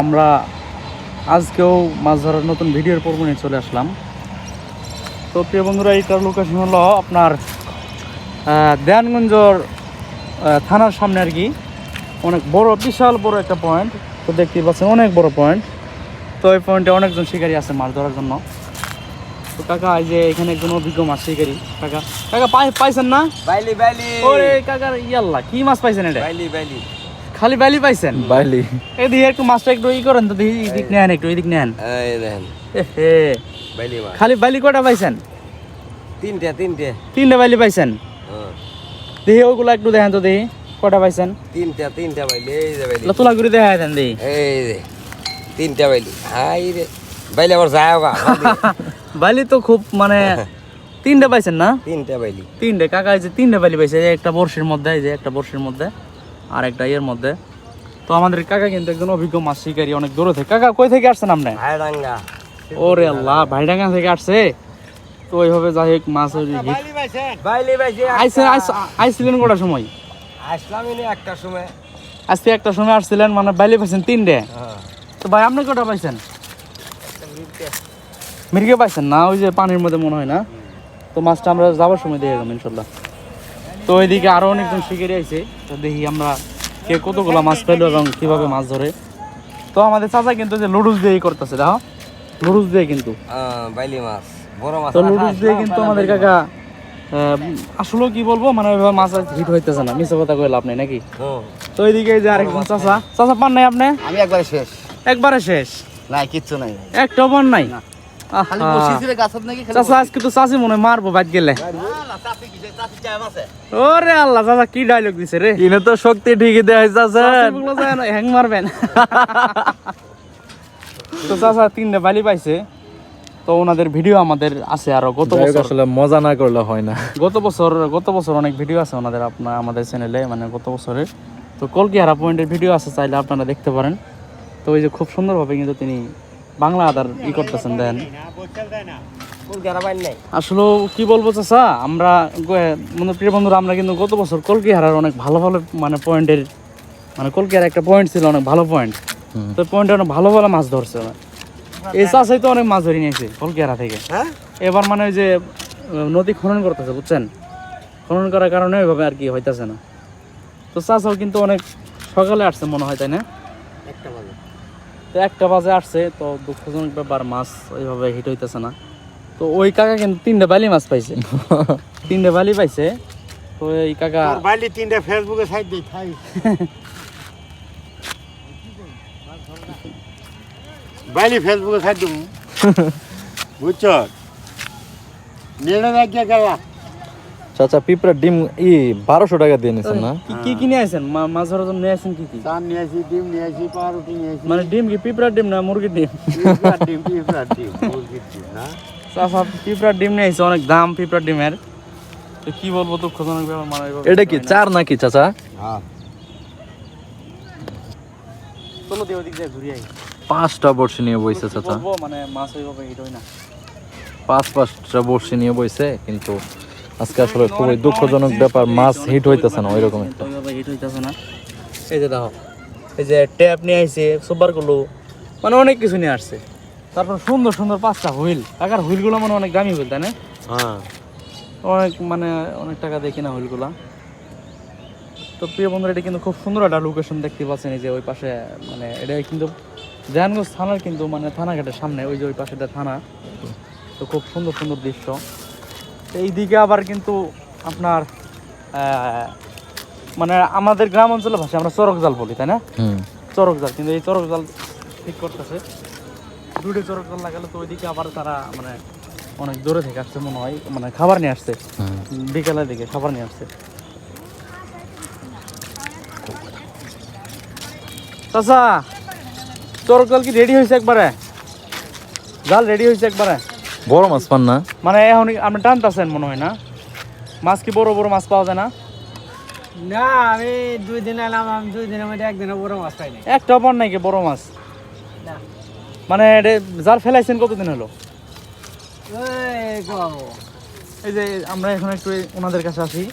আমরা আজকেও মাছ ধরার নতুন ভিডিওর পর্ব নিয়ে চলে আসলাম। তো প্রিয় বন্ধুরা, এইটার লোকেশন হলো আপনার দেয়ানগঞ্জর থানার সামনে আর কি। অনেক বড়, বিশাল বড় একটা পয়েন্ট। তো দেখতেই পাচ্ছেন অনেক বড় পয়েন্ট। তো এই পয়েন্টে অনেকজন শিকারী আছে মাছ ধরার জন্য। তো কাকা, এই যে এখানে একজন অভিজ্ঞ মাছ শিকারী। কাকা কাকা পাইছেন না? বাইলি বাইলি ওরে কাকার ইয়াল্লা, কি মাছ পাইছেন এটা? বাইলি বাইলি খালি বাইলি পাইছেন? বাইলি এদিকে একটু মাছটা একটু করেন তো, দেখি এদিক নেন, একটু এদিক নেন। এই দেখেন হে, বাইলি মাছ খালি বাইলি কয়টা পাইছেন? তিনটে তিনটা বাইলি পাইছেন? হ্যাঁ দেখি ওগুলা একটু দেখেন তো, দেখি কয়টা পাইছেন। তিনটা বাইলি এই যে বাইলি তোলা করে দেখা দেন দেখি। এই যে তিনটা বাইলি হাই রে বাইলি আবার যায় গা বাইলি তো খুব মানে তিনটা পাইছেন না? তিনটা বাইলি তিনটে কাকা, এই যে তিনটে বাইলি পাইছে। এই যে একটা বড়শির মধ্যে, এই যে একটা বড়শির মধ্যে আর একটা ইয়ের মধ্যে। তো আমাদের কাকা কিন্তু একজন অভিজ্ঞ মাছ শিকারী, অনেক দূরে থেকে। কাকা কই থেকে আসছেন আপনি? হায়ডাঙ্গা ওরে আল্লাহ, ভাইডাঙ্গা থেকে আসছে। তো ওইভাবে যাই হোক মাছ বাইলি বাইছে আইছিলেন কটার সময়? আসলাম ইনি একটা সময় আজকে একটা সময় আসছিলেন, মানে বাইলি পাইছেন তিনটে। হ্যাঁ তো ভাই আপনি কটা পাইছেন? মির্গে পাইছেন না? ওই যে পানির মধ্যে মনে হয় না? তো মাছটা আমরা যাওয়ার সময় দেখে গেলাম ইনশাল্লাহ। তো ওইদিকে আরো অনেকজন শিকারি আইছে। তো দেখি আমরা কে কতগুলো মাছ পেলো এবং কিভাবে মাছ ধরে। তো আমাদের চাচা কিন্তু যে লুডুস দিয়ে করতেছে, দেখো লুডুস দিয়ে কিন্তু। বাইলি মাছ বড় মাছ তো লুডুস দিয়ে কিন্তু আমাদের কাকা আসলে কি বলবো, মানে ওইভাবে মাছ হিট হইতেছে না। মিছে কথা কই লাভ নাই নাকি? তো এইদিকে যে আরেকজন চাচা পান নাই আপনি? আমি একবারে শেষ একবারে শেষ? নাই কিচ্ছু নাই একটা পান নাই? খালি বসিছিলে গাছত নাকি চাচা আজকে তো চাচি মনে হয় মারবো বাদ গেলে। ওরে আল্লাহ, চাচা কি ডায়লগ দিছে রে! ইনে তো শক্তি ঠিকই দেখাইছে। হ্যাং মারবেন। তো চাচা তিনটে বালি পাইছে। তো ওনাদের ভিডিও আমাদের আছে আরো গত বছর। আসলে মজা না করলে হয় না। গত বছর অনেক ভিডিও আছে ওনাদের আমাদের চ্যানেলে, মানে গত বছরের। তো কলকিহারা পয়েন্টের ভিডিও আছে, চাইলে আপনারা দেখতে পারেন। তো ওই যে খুব সুন্দরভাবে কিন্তু তিনি বাংলা আদার করতেছেন। দেন আসলে কি বলবো চাচা, আমরা মানে প্রিয় বন্ধুরা, আমরা কিন্তু গত বছর কলকিহারার অনেক ভালো ভালো মানে পয়েন্টের, মানে কলকিহারা একটা পয়েন্ট ছিল, অনেক ভালো পয়েন্ট। তো পয়েন্টে অনেক ভালো ভালো মাছ ধরছে। এই চাষাই তো অনেক মাছ ধরে নিয়েছে কলকিহারা থেকে। এবার মানে ওই যে নদী খনন করতেছে, বুঝছেন? খনন করার কারণে ওইভাবে আর কি হইতেছে না। তো চাষাও কিন্তু অনেক সকালে আসছে মনে হয়, তাই না? তো 1টা বাজে আসছে। তো দুঃখজনক ব্যাপার, মাছ ওইভাবে হিট হইতেছে না। তো ওই কাকা কিন্তু 3টে বালি মাছ পাইছে। 3টে বালি পাইছে। তো এই কাকা বাইলি 3টে ফেসবুকে সাইড দেই থাই বাইলি ফেসবুকে সাইড দেবো বুঝছ নেড়ে রাখিয়া গেলা চাচা পিঁপড়ার ডিম 1200 টাকা দিয়ে নিছেন না? কি কিনে আছেন মাছ ধরার জন্য? নিয়ে আসেন কি কি? চান নিয়ে আসি, ডিম নিয়ে আসি, পাউরুটি নিয়ে আসি। মানে ডিম কি পিঁপড়ার ডিম না মুরগির ডিম? পিঁপড়ার ডিম মুরগির ডিম না। চাচা পিঁপড়ার ডিম নিয়ে আসছে, অনেক দাম পিঁপড়ার ডিমের। তো কি বলবো, দুঃখজনক ব্যাপার। মানে এটা কি চার নাকি চাচা? হ্যাঁ চলো দিয়ে ওদিক দিয়ে ঘুরিয়ে আই। 5টা বড়শি নিয়ে বইছে কি চাচা। বলবো, মানে মাছ ওইভাবে হিট হয় না। 5টা বড়শি নিয়ে বইছে, কিন্তু আজকে আসলে খুবই দুঃখজনক ব্যাপার, মাছ হিট হইতেছে না ওইরকম একটা। ওইভাবে হিট হইতেছে না। এই যে দেখো, এই যে ট্যাপ নিয়ে আইছে, সুপার গুলো, মানে অনেক কিছু নিয়ে আসছে। তারপর সুন্দর সুন্দর 5টা হুইল। টাকার হুইলগুলো মানে অনেক দামি হুইল, তাই না? হ্যাঁ অনেক মানে অনেক টাকা দিয়ে কিনা হুইলগুলা। তো প্রিয় বন্ধুরা, এটা কিন্তু খুব সুন্দর একটা লোকেশন দেখতে পাচ্ছেন। এই যে ওই পাশে, মানে এটা কিন্তু দেয়ানগঞ্জ থানার, কিন্তু মানে থানাঘাটের সামনে, ওই যে ওই পাশে থানা। তো খুব সুন্দর সুন্দর দৃশ্য। এইদিকে আবার কিন্তু আপনার মানে আমাদের গ্রাম অঞ্চলের ভাষায় আমরা চরক জাল বলি, তাই না? চরক জাল, কিন্তু এই চরক জাল ঠিক করতেছে। দুটো চরক জাল লাগালে। তো ওইদিকে আবার তারা মানে অনেক দূরে থেকে আসছে মনে হয়, মানে খাবার নিয়ে আসছে। বিকেলের দিকে খাবার নিয়ে আসছে। চাচা, চরক জাল কি রেডি হয়েছে একবারে? জাল রেডি হয়েছে একবারে? বড় মাছ পান না? মানে এখন আপনি টানতেছেন মনে হয় না? মাছ কি বড় বড় মাছ পাওয়া যায় না? না, আমি 2 দিন এলাম, আমি 2 দিনের মধ্যে একদিনও বড় মাছ পাই নাই। একটা পান নাই কি বড় মাছ? না। মানে জাল ফেলাইছেন কতদিন হলো? এই এই যে আমরা এখন একটু ওনাদের কাছে আসি।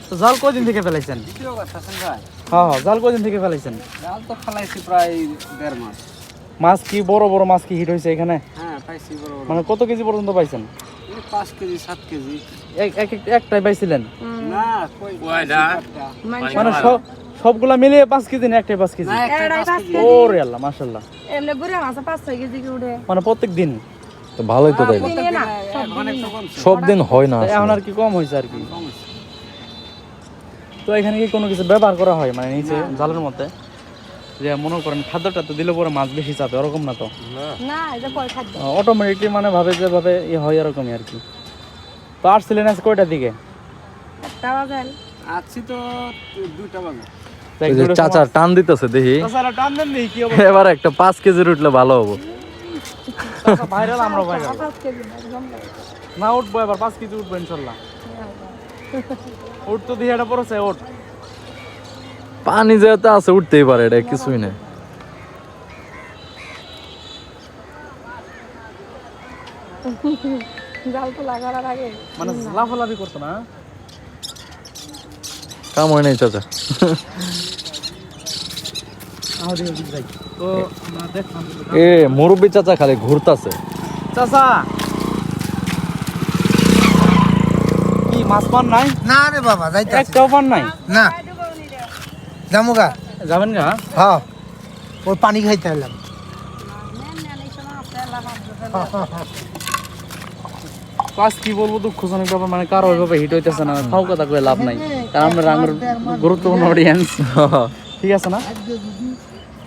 তো তো জাল কয়দিন থেকে ফেলাইছেন? দ্বিতীয় কথা শুন ভাই, হ্যাঁ হ্যাঁ, জাল কয়দিন থেকে ফেলাইছেন? জাল তো ফেলাইছি প্রায় 1.5 মাস। মাছ কি বড় বড় মাছ কি হিট হয়েছে এখানে? হ্যাঁ পাইছি বড় বড়, মানে কত কেজি পর্যন্ত পাইছেন? এই 5 কেজি 7 কেজি। একটাই পাইছিলেন? না কয়টা মানে সবগুলা মিলিয়ে 5 কেজি না একটাই 5 কেজি? না একটা 5 কেজি। ওরে আল্লাহ মাশাআল্লাহ, এমনি বুড়া মাছ 5-6 কেজি কি উঠে মানে প্রত্যেক দিন? তো ভালোই তো তাইলে, দিনে না অনেক তো কমছে। সব দিন হয় না এখন আসলে। আর কি কম হয়েছে আর কি। তো এখানে কি কোনো কিছু ব্যবহার করা হয় মানে নিচে জালের মধ্যে, যে মনে করেন খাদ্যটা তো দিলে পরে মাছ বেশি চাপে, ওরকম না তো? না এটা কয় খাদ্য অটোমেটিকলি মানে ভাবে যেভাবে হয় এরকমই আর কি। তো আসছিলেন আজ কয়টার দিকে? একটা বাজার আছি তো 2টা বাজে। ওই যে চাচা টান দিতেছে দেখি, চাচারা টান দেন দেখি কি অবস্থা। এবার একটা 5 কেজির উঠলে ভালো হবো। চাচা ভাইরাল, আমরা ভাইরাল 5 কেজি না না, উঠবো এবার 5 কেজি উঠবো ইনশাল্লাহ। উঠ তো দিয়ে এটা পড়েছে, ওঠ। পানি যেহেতু আছে উঠতেই পারে, এটা কিছুই না। জাল তো লাগার আগে মানে লাফালাফি করতো না। কাম হয় নাই চাচা। আমাদের ওদিক যাই। তো আমরা দেখলাম এ মুরব্বি চাচা খালি ঘুরতাছে। চাচা কি মাছ পান নাই? না রে বাবা যাইতে একটাও পান নাই? না জামুগা যাবেন গা? হ্যাঁ ওই পানি খাইতে এলাম পাঁচ কি বলবো, দুঃখজনক ব্যাপার, মানে কারো ওইভাবে হিট হইতেছে না। ফাও কথা কয়ে লাভ নাই, কারণ আমরা রাঙের গুরুত্বপূর্ণ অডিয়েন্স, ঠিক আছে না?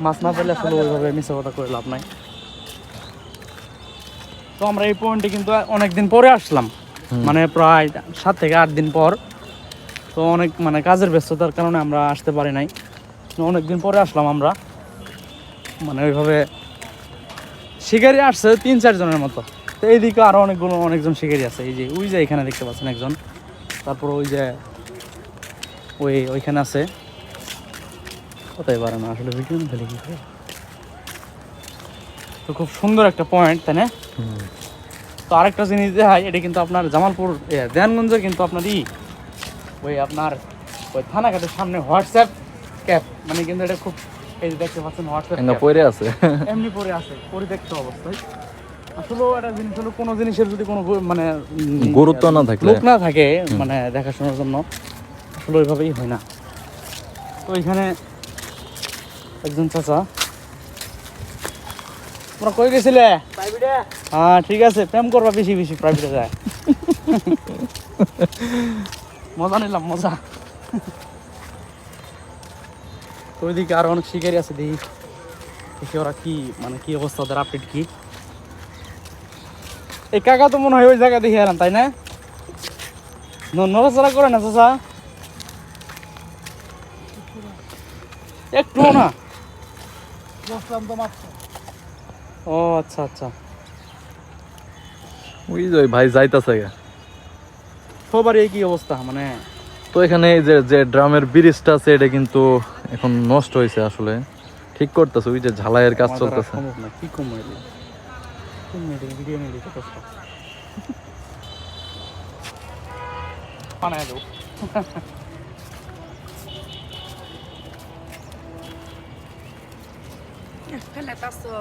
মাছ না পেলে আসলে ওইভাবে মিশে কথা করে লাভ নাই। তো আমরা এই পয়েন্টে কিন্তু অনেকদিন পরে আসলাম, মানে প্রায় 7 থেকে 8 দিন পর। তো অনেক মানে কাজের ব্যস্ততার কারণে আমরা আসতে পারি নাই, অনেকদিন পরে আসলাম আমরা। মানে ওইভাবে শিকারি আসছে 3-4 জনের মতো। তো এইদিকে আরো অনেকজন শিকারি আছে, এই যে ওই যে এখানে দেখতে পাচ্ছেন একজন, তারপর ওই যে ওইখানে আছে, কোথায় পারে না আসলে ভিডিও ফেলে কি করে। তো খুব সুন্দর একটা পয়েন্ট, তাই না? তো আরেকটা জিনিস দেখাই, এটা কিন্তু আপনার জামালপুর দেয়ানগঞ্জের কিন্তু আপনার ওই আপনার ওই থানাঘাটের সামনে হোয়াটসঅ্যাপ ক্যাপ, মানে কিন্তু এটা খুব, এই যে দেখতে পাচ্ছেন হোয়াটসঅ্যাপ এঙ্গা পড়ে আছে। এমনি পরে আছে, পরিত্যক্ত অবস্থায়। আসলে একটা জিনিস হলো, কোনো জিনিসের যদি কোনো মানে গুরুত্ব না থাকলে, লোক না থাকে মানে দেখাশোনার জন্য, আসলে ওইভাবেই হয় না। তো এখানে একজন চাচা, তোমরা কই গেছিলে? হ্যাঁ ঠিক আছে, প্রেম করবা বেশি বেশি, প্রাইভেটে যায়। মজা নিলাম, মজা। তো ওইদিকে আরো অনেক শিকারি আছে, দেখি ওরা কি মানে কি অবস্থা, ওদের আপডেট কি। এই কাকা তো মনে হয় ওই জায়গা দেখে এলাম, তাই না? নড়াচড়া করে না চাচা একটু না? ও আচ্ছা আচ্ছা। ওই যে ওই ভাই যাইতাছে গা। সবার এই কি অবস্থা মানে? তো এখানে এই যে ড্রামের ব্রিজটা আছে, এটা কিন্তু এখন নষ্ট হয়েছে, আসলে ঠিক করতেছে, ওই যে ঝালাইয়ের কাজ আমার দ্বারা চলতেছে। সম্ভব না, কি কম হইলো, ভিডিও নিয়ে দিতে কষ্ট। বানায় দেবো। ফেলে তাছো